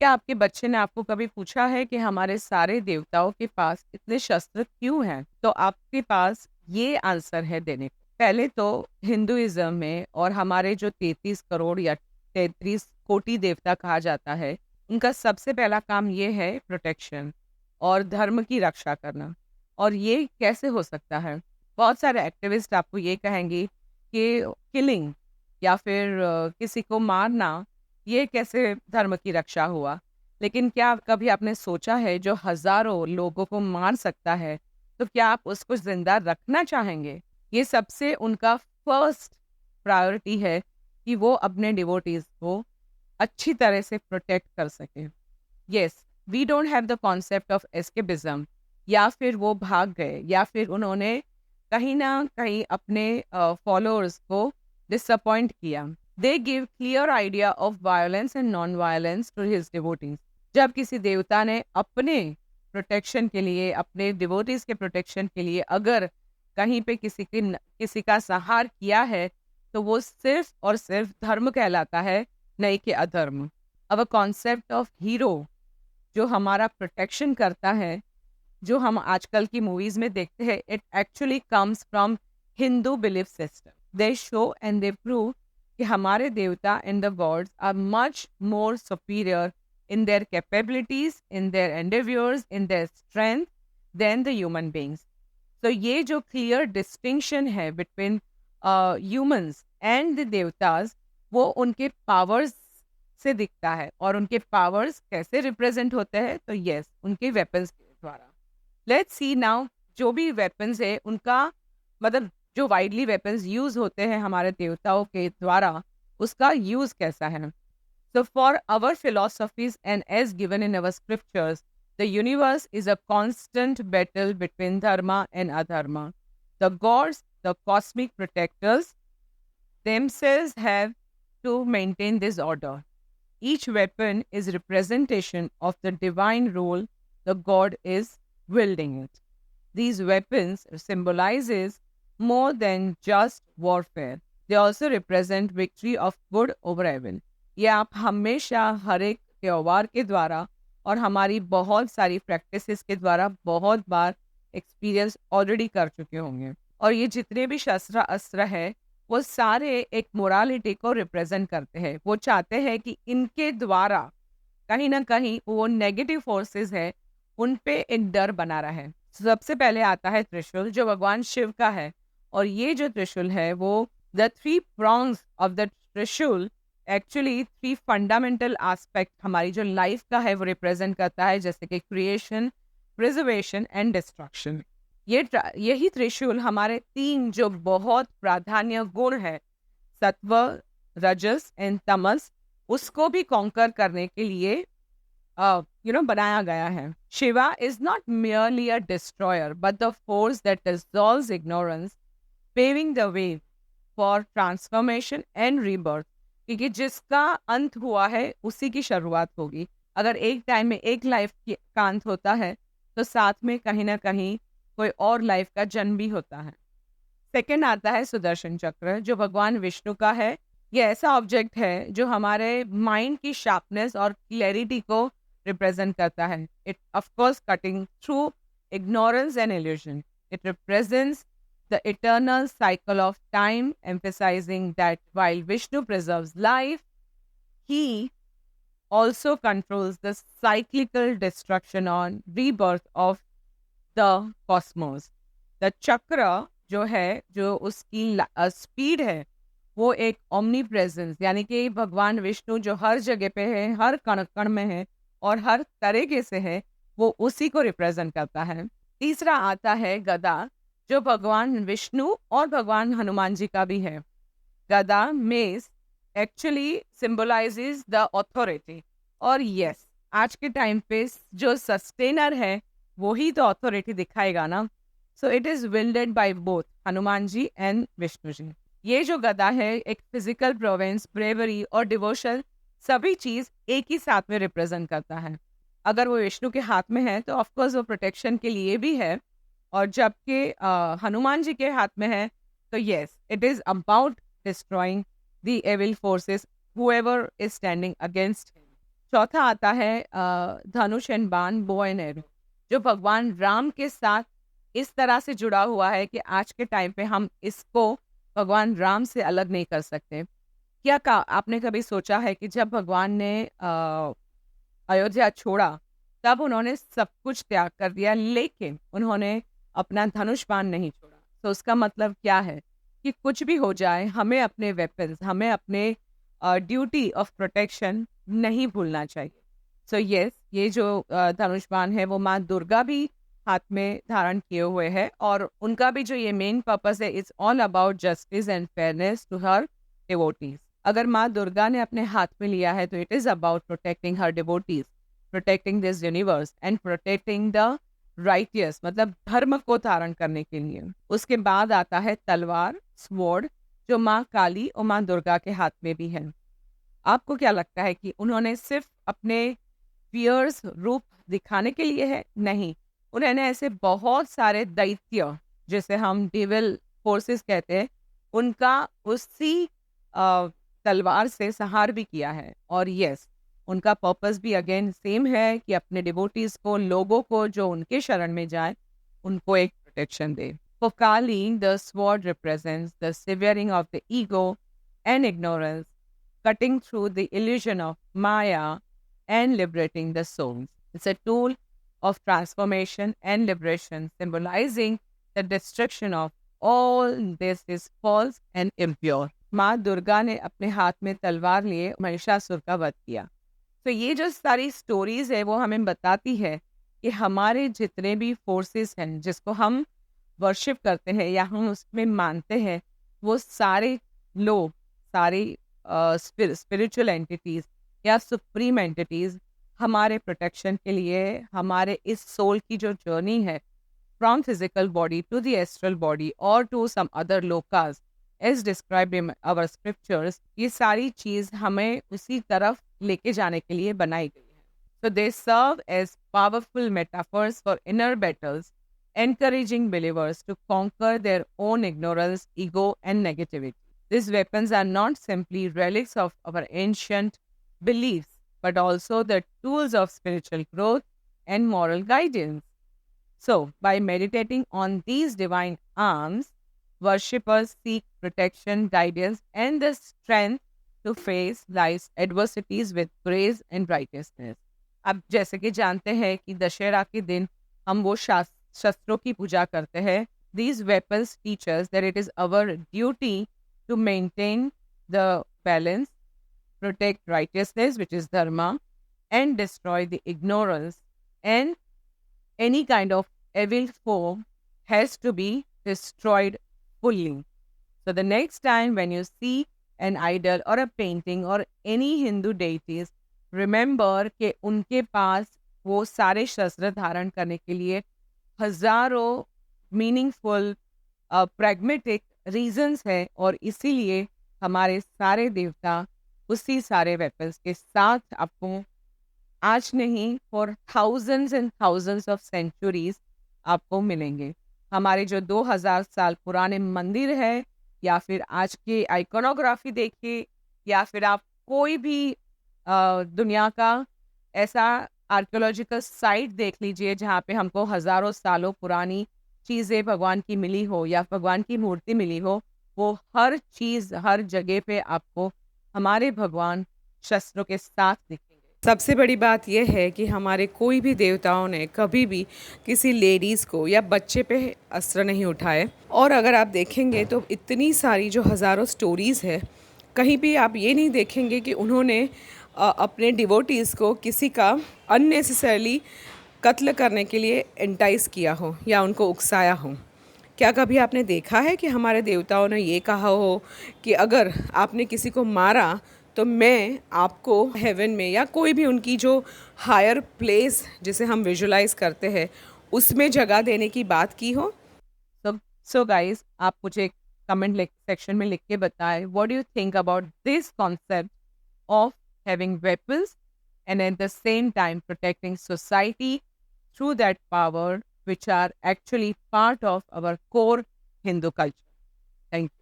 क्या आपके बच्चे ने आपको कभी पूछा है कि हमारे सारे देवताओं के पास इतने शस्त्र क्यों हैं? तो आपके पास ये आंसर है देने को। पहले तो हिंदुइज्म में और हमारे जो 33 करोड़ या 33 कोटि देवता कहा जाता है, उनका सबसे पहला काम ये है प्रोटेक्शन और धर्म की रक्षा करना। और ये कैसे हो सकता है? बहुत सारे एक्टिविस्ट आपको ये कहेंगे कि किलिंग या फिर किसी को मारना, ये कैसे धर्म की रक्षा हुआ? लेकिन क्या कभी आपने सोचा है जो हज़ारों लोगों को मार सकता है, तो क्या आप उसको ज़िंदा रखना चाहेंगे? ये सबसे उनका फर्स्ट प्रायोरिटी है कि वो अपने डिवोटीज़ को अच्छी तरह से प्रोटेक्ट कर सकें। Yes, we don't have the concept of escapism, या फिर वो भाग गए या फिर उन्होंने कहीं न कहीं अपने फॉलोअर्स को डिसअपॉइंट किया। They give clear idea of violence and non-violence to his devotees. जब किसी देवता ने अपने प्रोटेक्शन के लिए, अपने डिवोटीज के प्रोटेक्शन के लिए अगर कहीं पे किसी का संहार किया है, तो वो सिर्फ और सिर्फ धर्म कहलाता है, नहीं कि अधर्म। अब कॉन्सेप्ट ऑफ हीरो जो हमारा प्रोटेक्शन करता है, जो हम आजकल की मूवीज में देखते हैं, it actually comes from Hindu belief system. They show and they prove कि हमारे देवता and the gods are much more superior in their capabilities, in their endeavours, in their strength than the human beings. तो ये जो clear distinction है between humans and the देवताज, वो उनके पावर्स से दिखता है। और उनके पावर्स कैसे रिप्रेजेंट होते हैं? तो यस, उनके वेपन्स के द्वारा। लेट्स सी नाउ, जो भी वेपन्स है उनका मतलब जो वाइडली वेपन्स यूज होते हैं हमारे देवताओं के द्वारा, उसका यूज कैसा है? So for our philosophies and as given in our scriptures, the universe is a constant battle between dharma and adharma. The gods, the cosmic protectors, themselves have to maintain this order. Each weapon is representation of the divine role the god is wielding it. These weapons symbolizes more than just warfare. They also represent victory of good over evil. ये आप हमेशा हर एक त्योहार के द्वारा और हमारी बहुत सारी प्रैक्टिसेस के द्वारा बहुत बार एक्सपीरियंस ऑलरेडी कर चुके होंगे। और ये जितने भी शस्त्र अस्त्र है, वो सारे एक मोरालिटी को रिप्रेजेंट करते हैं। वो चाहते हैं कि इनके द्वारा कहीं ना कहीं वो नेगेटिव फोर्सेस है, उन पे एक डर बना रहे। सबसे पहले आता है त्रिशूल, जो भगवान शिव का है। और ये जो त्रिशूल है, वो the three prongs of the त्रिशूल एक्चुअली थ्री फंडामेंटल एस्पेक्ट हमारी जो लाइफ का है वो रिप्रेजेंट करता है, जैसे कि क्रिएशन, प्रिजर्वेशन एंड डिस्ट्रक्शन। यही त्रिशूल हमारे तीन जो बहुत प्राधान्य गुण है, सत्व, रजस एंड तमस, उसको भी कॉन्कर करने के लिए बनाया गया है। Shiva is not merely a destroyer but the force that dissolves ignorance, paving the way for transformation and rebirth. क्योंकि जिसका अंत हुआ है उसी की शुरुआत होगी। अगर एक टाइम में एक लाइफ का अंत होता है, तो साथ में कहीं ना कहीं कोई और लाइफ का जन्म भी होता है। सेकंड आता है सुदर्शन चक्र, जो भगवान विष्णु का है। ये ऐसा ऑब्जेक्ट है जो हमारे माइंड की शार्पनेस और क्लैरिटी को रिप्रेजेंट करता है। It of course cutting through ignorance and illusion. It represents the eternal cycle of time, emphasizing that while Vishnu preserves life, he also controls the cyclical destruction on rebirth of the cosmos. The chakra जो है, जो उसकी speed है, वो एक omni presence, यानी कि भगवान विष्णु जो हर जगह पे है, हर कण कण में है और हर तरीके से है, वो उसी को रिप्रेजेंट करता है। तीसरा आता है गदा, जो भगवान विष्णु और भगवान हनुमान जी का भी है। गदा मेज एक्चुअली सिंबलाइजेज द अथॉरिटी। और यस, आज के टाइम पे जो सस्टेनर है वो ही तो अथॉरिटी दिखाएगा ना। So it is wielded by both Hanuman ji and Vishnu ji. ये जो गदा है, एक फिजिकल प्रोवेंस, ब्रेवरी और डिवोशन, सभी चीज एक ही साथ में रिप्रेजेंट करता है। अगर वो विष्णु के हाथ में है तो ऑफकोर्स वो प्रोटेक्शन के लिए भी है, और जबकि हनुमान जी के हाथ में है तो yes, it is about destroying the evil forces, whoever is standing against him. चौथा आता है धनुष एंड बाण, बो एंड एरो, जो भगवान राम के साथ इस तरह से जुड़ा हुआ है कि आज के टाइम पे हम इसको भगवान राम से अलग नहीं कर सकते। क्या का आपने कभी सोचा है कि जब भगवान ने अयोध्या छोड़ा, तब उन्होंने सब कुछ त्याग कर दिया, लेकिन उन्होंने अपना धनुष बाण नहीं छोड़ा। तो उसका मतलब क्या है कि कुछ भी हो जाए, हमें अपने वेपन्स, हमें अपने ड्यूटी ऑफ प्रोटेक्शन नहीं भूलना चाहिए। सो यस, ये जो धनुष बाण है वो माँ दुर्गा भी हाथ में धारण किए हुए है, और उनका भी जो ये मेन पर्पस है, it's all about justice and fairness to her devotees. अगर माँ दुर्गा ने अपने हाथ में लिया है तो it is about protecting her devotees, protecting this universe and protecting the righteous, मतलब धर्म को धारण करने के लिए। उसके बाद आता है तलवार, स्वॉर्ड, जो माँ काली और माँ दुर्गा के हाथ में भी है। आपको क्या लगता है कि उन्होंने सिर्फ अपने फियर्स रूप दिखाने के लिए है? नहीं, उन्होंने ऐसे बहुत सारे दैत्य, जिसे हम डेविल फोर्सेस कहते हैं, उनका उसी तलवार से संहार भी किया है। और यस, उनका पर्पस भी अगेन सेम है कि अपने डिवोटीज को, लोगों को जो उनके शरण में जाए, उनको एक protection they. For Kali, the sword represents the severing of the ego and ignorance, cutting through the illusion of Maya and liberating the souls. It's a tool of transformation and liberation, symbolizing the destruction of all this is false and impure. माँ दुर्गा ने अपने हाथ में तलवार लिए महिषासुर का वध किया। तो ये जो सारी स्टोरीज है वो हमें बताती है कि हमारे जितने भी फोर्सेस हैं, जिसको हम वर्शिप करते हैं या हम उसमें मानते हैं, वो सारे लोग, सारे स्पिरिचुअल एंटिटीज या सुप्रीम एंटिटीज हमारे प्रोटेक्शन के लिए, हमारे इस सोल की जो जर्नी है from physical body to the astral body और टू सम अदर लोकास as described in our scriptures, ये सारी चीज हमें उसी तरफ लेके जाने के लिए बनाई गई है। So they serve as powerful metaphors for inner battles, encouraging believers to conquer their own ignorance, ego, and negativity. These weapons are not simply relics of our ancient beliefs, but also the tools of spiritual growth and moral guidance. So, by meditating on these divine arms, worshippers seek protection, guidance, and the strength to face life's adversities with grace and righteousness. अब जैसे कि जानते हैं कि दशहरा के दिन हम वो शस्त्रों की पूजा करते हैं। These weapons teach us that it is our duty to maintain the balance, protect righteousness, which is dharma, and destroy the ignorance, and any kind of evil form has to be destroyed fully. So the next time when you see an idol or a painting or any Hindu deities, remember कि उनके पास वो सारे शस्त्र धारण करने के लिए हजारों मीनिंगफुल प्रैग्मेटिक रीजंस है, और इसीलिए हमारे सारे देवता उसी सारे वेपन्स के साथ आपको आज नहीं, for thousands and thousands of centuries आपको मिलेंगे। हमारे जो 2000 साल पुराने मंदिर है, या फिर आज की आइकोनोग्राफी देखिए, या फिर आप कोई भी दुनिया का ऐसा आर्कियोलॉजिकल साइट देख लीजिए जहाँ पे हमको हजारों सालों पुरानी चीज़ें भगवान की मिली हो या भगवान की मूर्ति मिली हो, वो हर चीज़ हर जगह पे आपको हमारे भगवान शस्त्रों के साथ दिखेंगे। सबसे बड़ी बात यह है कि हमारे कोई भी देवताओं ने कभी भी किसी लेडीज़ को या बच्चे पे अस्त्र नहीं उठाए। और अगर आप देखेंगे तो इतनी सारी जो हज़ारों स्टोरीज़ है, कहीं भी आप ये नहीं देखेंगे कि उन्होंने अपने डिवोटीज़ को किसी का अननेसेसरली कत्ल करने के लिए एंटाइज किया हो या उनको उकसाया हो। क्या कभी आपने देखा है कि हमारे देवताओं ने ये कहा हो कि अगर आपने किसी को मारा तो मैं आपको हेवन में या कोई भी उनकी जो हायर प्लेस जिसे हम विजुलाइज करते हैं उसमें जगह देने की बात की हो? सो गाइस, आप मुझे कमेंट सेक्शन में लिख के बताएं, what do you think about this concept of having weapons and at the same time protecting society through that power, which are actually part of our core Hindu culture. Thank you.